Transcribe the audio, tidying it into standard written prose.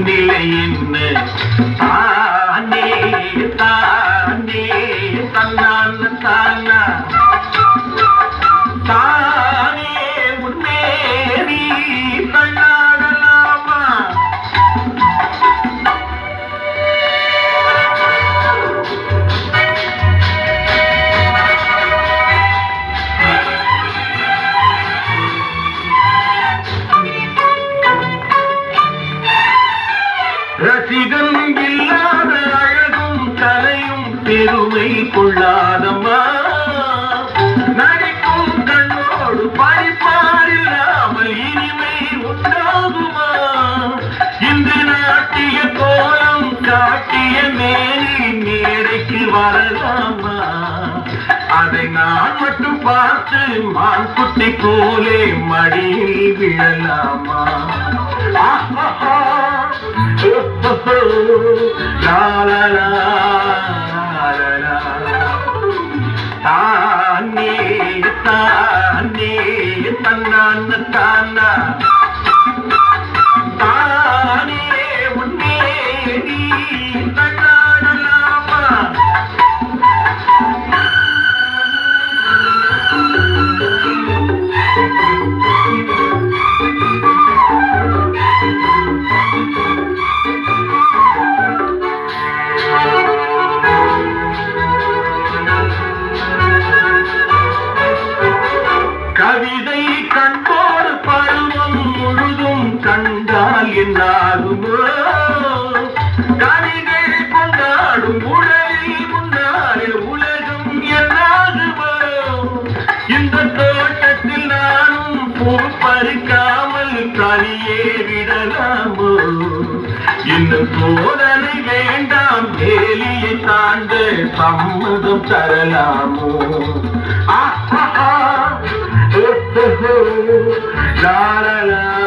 நிலை என்ன தானே தானே தன்னான் தானா தானே முன்னேறி தன்னாடலாமா ரசிகன் இல்லாத அழகும் கலையும் பெருமை கொள்ளாதம்மா நடிக்கும் கண்ணோடு படிப்பாரில்லாமல் இனிமை உண்டாகுமா இந்த நாட்டிய கோலம் காட்டிய மேனி மேடைக்கு வரலாமா அதை நான் மட்டும் பார்த்து மான்குட்டி போலே மடியில் விழலாமா தானே தானே தன்னான் தானா தானே உன்னே நீ தன்னாடலாமா கவிதை கண்டோடு பருவம் முழுதும் கண்டால் என்னாகுமோ கவிகள் கொண்டாடும் உலகில் முன்னாலே உலகம் என்னாகுமோ இந்த தோட்டத்தில் நானும் பூ பறிக்காமல் தனியே விடலாமோ இன்னும் சோதனை வேண்டாம் வேலியை தாண்ட சம்மதம் தரலாமோ la la la